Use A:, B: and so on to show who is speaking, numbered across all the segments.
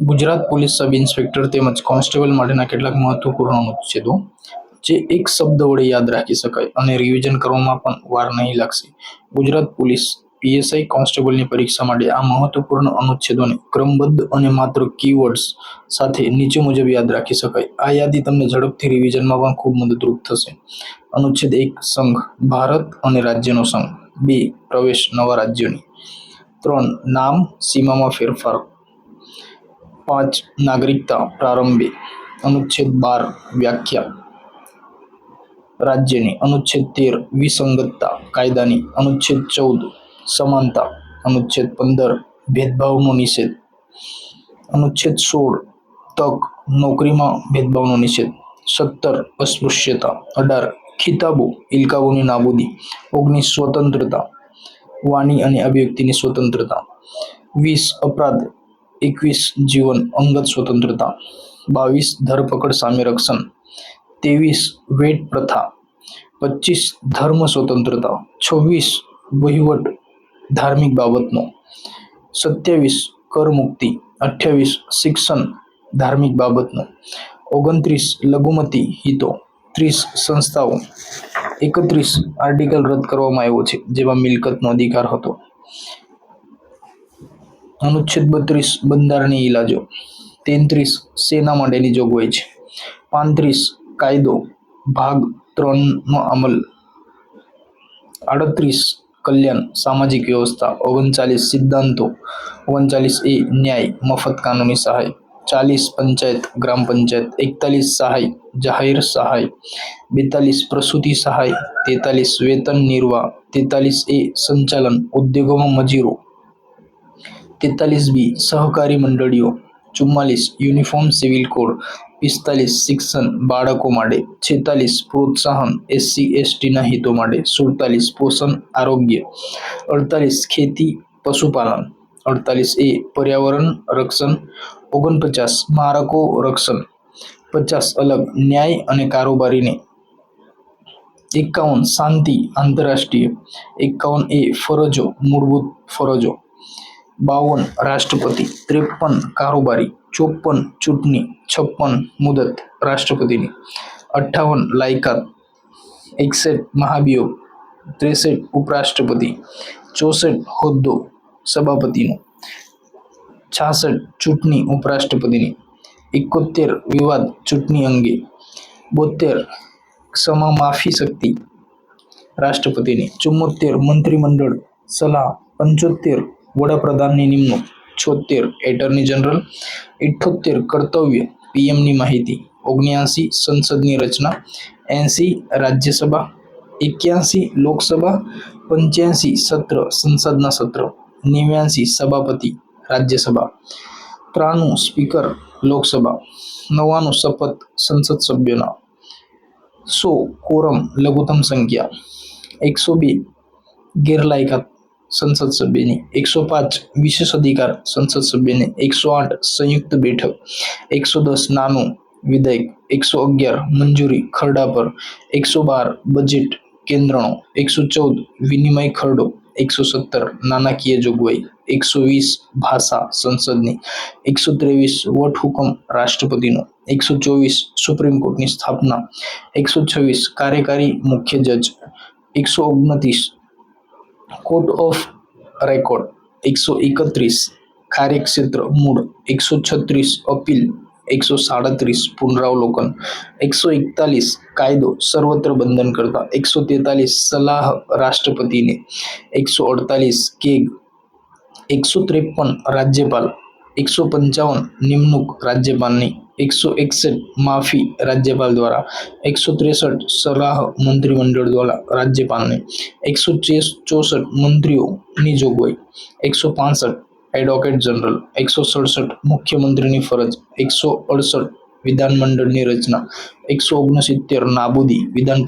A: Gujarat police sub inspector તેમજ constable માટેના કેટલાક મહત્વપૂર્ણ અનુચ્છેદો જે એક શબ્દ વડે યાદ રાખી શકાય અને રિવિઝન કરવામાં પણ વાર નહીં લાગશે. ગુજરાત પોલીસ પીએસઆઈ કોન્સ્ટેબલની પરીક્ષા માટે આ મહત્વપૂર્ણ અનુચ્છેદોને ક્રમબદ્ધ અને માત્ર કીવર્ડ્સ સાથે નીચે મુજબ યાદ રાખી શકાય. આ યાદી તમને ઝડપથી રિવિઝનમાં પણ ખૂબ મદદરૂપ થશે. અનુચ્છેદ 1 સંઘ, ભારત અને રાજ્યનો સંઘ. 2 પ્રવેશ નવા રાજ્યોની. 3 નામ, સીમામાં ફેરફાર. 5 નાગરિકતા પ્રારંભે. અનુચ્છેદ 12 વ્યાખ્યા રાજ્યની. અનુચ્છેદ 13 વિસંગતતા કાયદાની. અનુચ્છેદ 14 સમાનતા. અનુચ્છેદ 15 ભેદભાવનો નિષેધ. અનુચ્છેદ 16 તક નોકરીમાં ભેદભાવનો નિષેધ. 17 અસ્પૃશ્યતા. 18 ખિતાબો ઇલકાબોની નાબૂદી. 19 સ્વતંત્રતા વાણી અને અભિવ્યક્તિની સ્વતંત્રતા. 20 અપરાધ. 21 જીવન અંગત સ્વતંત્રતા. 22 ધરપકડ સામે રક્ષણ. 23 વેટ પ્રથા. 25 ધર્મ સ્વતંત્રતા. 26 વહીવટ ધાર્મિક બાબતનો. 27 કર મુક્તિ. 28 શિક્ષણ ધાર્મિક બાબતનો. 29 લઘુમતી હિતો. 30 સંસ્થાઓ. 31 આર્ટિકલ રદ કરવામાં આવ્યો છે, જેમાં મિલકતનો અધિકાર હતો. અનુચ્છેદ 32 બંધારણીય ઇલાજો. 33 સેના માટેની જોગવાઈ છે. 35 કાયદો ભાગ 3 નો અમલ. 38 કલ્યાણ સામાજિક વ્યવસ્થા. 39 સિદ્ધાંતો. 39A ન્યાય મફત કાનૂની સહાય. 40 પંચાયત ગ્રામ પંચાયત. 41 સહાય જાહેર સહાય. 42 પ્રસૂતિ સહાય. 43 વેતન નિર્વાહ. 43A સંચાલન ઉદ્યોગોમાં મજૂરો. 43B સહકારી મંડળીઓ. 44 યુનિફોર્મ સિવિલ કોડ. 45 શિક્ષણ બાળકો માટે. 46 પ્રોત્સાહન SC/ST ના હિતો માટે. 47 પોષણ આરોગ્ય. 48 ખેતી પશુપાલન. 48A પર્યાવરણ રક્ષણ. 49 સ્મારકો રક્ષણ. 50 અલગ ન્યાય અને કારોબારીને. 51 શાંતિ આંતરરાષ્ટ્રીય. 51A ફરજો મૂળભૂત ફરજો. 52 રાષ્ટ્રપતિ. 53 કારોબારી. 54 ચૂંટણી. 56 મુદત રાષ્ટ્રપતિની. 58 લાયકાત. 61 મહાભિયોગ. 63 ઉપરાષ્ટ્રપતિ. 64 હોદ્દો સભાપતિનો. 66 ચૂંટણી ઉપરાષ્ટ્રપતિની. 71 વિવાદ ચૂંટણી અંગે. 72 ક્ષમા માફી શક્તિ રાષ્ટ્રપતિની. 74 મંત્રીમંડળ સલાહ. 75 વડાપ્રધાનની નિમણૂક. 76 એટર્ની જનરલ. 78 કર્તવ્ય પીએમની માહિતી. 79 સંસદની રચના. 80 રાજ્યસભા. 81 લોકસભા. 85 સત્ર સંસદના સત્ર. 89 સભાપતિ રાજ્યસભા. 93 સ્પીકર લોકસભા. 99 શપથ સંસદ સભ્યોના. 100 કોરમ લઘુત્તમ સંખ્યા. 102 ગેરલાયકાત સંસદ સભ્યની. 105 વિશેષ અધિકાર સંસદ સભ્યને. 108 સંયુક્ત બેઠક. 110 નાનું વિધેયક. 111 મંજૂરી ખરડા પર. 112 બજેટ કેન્દ્રનો. 114 વિનિમય ખરડો. 117 નાણાકીય જોગવાઈ. 120 ભાષા સંસદની. 123 વટહુકમ રાષ્ટ્રપતિનો. 124 સુપ્રીમ કોર્ટની સ્થાપના. 126 કાર્યકારી મુખ્ય જજ. 129 કોર્ટ ઓફ રેકોર્ડ. 131 કાર્યક્ષેત્ર મૂળ. 136 અપીલ. 137 પુનરાવલોકન. 141 કાયદો સર્વત્ર બંધન કરતા. 143 સલાહ રાષ્ટ્રપતિને. 148 કેગ. 153 રાજ્યપાલ. 155 નિમણૂક રાજ્યપાલની. 161 માફી રાજ્યપાલ દ્વારા. 163 સલાહ મંત્રીમંડળ દ્વારા રાજ્યપાલને. 164 મંત્રીઓની જોગવાઈ. 165 એડવોકેટ જનરલ. 167 મુખ્યમંત્રીની ફરજ. 168 વિધાનમંડળની રચના. 169 નાબૂદી વિધાન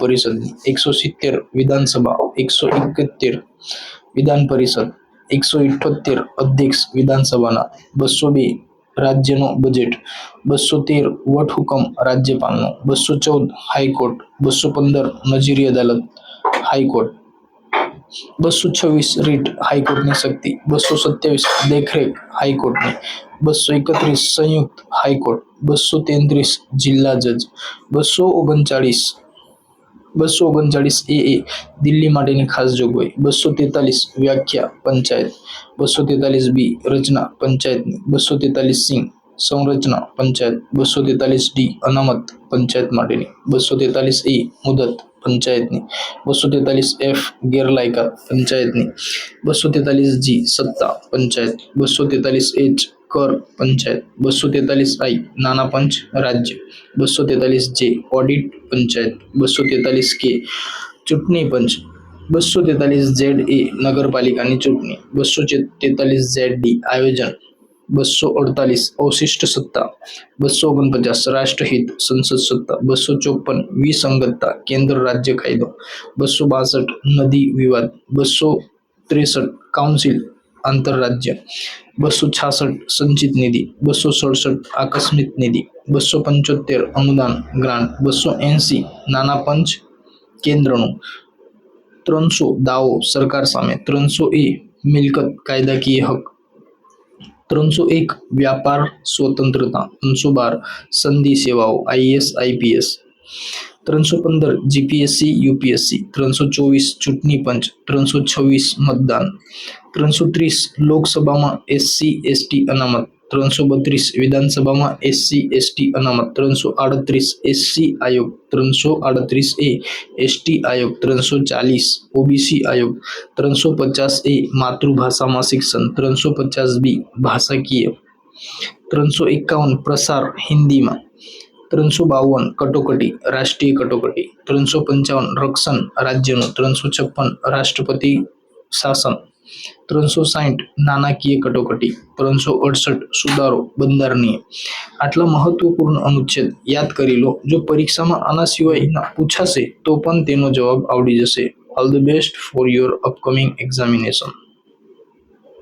A: પરિષદની. 170 વિધાનસભા. 171 વિધાન પરિષદ. 178 અધ્યક્ષ વિધાનસભાના. 202 રાજ્યનો બજેટ. 213 વટહુકમ રાજ્યપાલનો. 214 હાઈકોર્ટ. 215 નજીરી અદાલત હાઈકોર્ટ. 226 રીટ હાઈકોર્ટની શક્તિ, 227 દેખરેખ હાઈકોર્ટની, 231 સંયુક્ત હાઈકોર્ટ, 233 જિલ્લા જજ, 239 એ દિલ્હી માટેની ખાસ જોગવાઈ, 243 વ્યાખ્યા પંચાયત, 243 બી રચના પંચાયતની, 243 સી સંરચના પંચાયત, 243 ડી અનામત પંચાયત માટેની, 243 મુદત પંચાયતની, 243 એફ ગેરલાયકાત પંચાયતની, 243 જી સત્તા પંચાયત, 243 એચ કર પંચાયત, 243 નાના પંચ રાજ્ય, 243 જે ઓડિટ પંચાયત, 243 કે ચૂંટણી પંચ, 243 ઝેડ નગરપાલિકાની ચૂંટણી, 243 ઝેડ ડી આયોજન, 248 અવશિષ્ટ સત્તા, 249 રાષ્ટ્રહિત સંસદ સત્તા, 254 વિસંગતતા કેન્દ્ર રાજ્ય કાયદો, 262 નદી વિવાદ, 263 કાઉન્સિલ આંતરરાજ્ય, 266 સંચિત નિધિ, 267 આકસ્મિક નિધિ, 275 અનુદાન ગ્રાન્ટ, 280 નાના પંચ કેન્દ્રનું, 300 દાવો સરકાર સામે, 300 મિલકત કાયદાકીય હક, 301 વ્યાપાર સ્વતંત્રતા, 312 સંધિ સેવાઓ આઈએએસ આઈપીએસ, 315 જીપીએસસી યુપીએસસી, 324 ચૂંટણી પંચ, 326 મતદાન, 330 લોકસભામાં એસસી એસટી અનામત, 332 વિધાનસભામાં એસસી એસટી અનામત, 338 એસસી આયોગ, 338 એસટી આયોગ, 340 ઓબીસી આયોગ, 350 માતૃભાષામાં શિક્ષણ, 350 બી ભાષાકીય, 351 પ્રસાર હિન્દીમાં, 352 કટોકટી રાષ્ટ્રીય કટોકટી, 355 રક્ષણ રાજ્યનું, 356 રાષ્ટ્રપતિ શાસન, 360 નાણાકીય કટોકટી, 368 સુધારો બંધારણીય. આટલા મહત્વપૂર્ણ અનુચ્છેદ યાદ કરી લો. જો પરીક્ષામાં આના સિવાયના પૂછાશે તો પણ તેનો જવાબ આવડી જશે. All the best for your upcoming examination.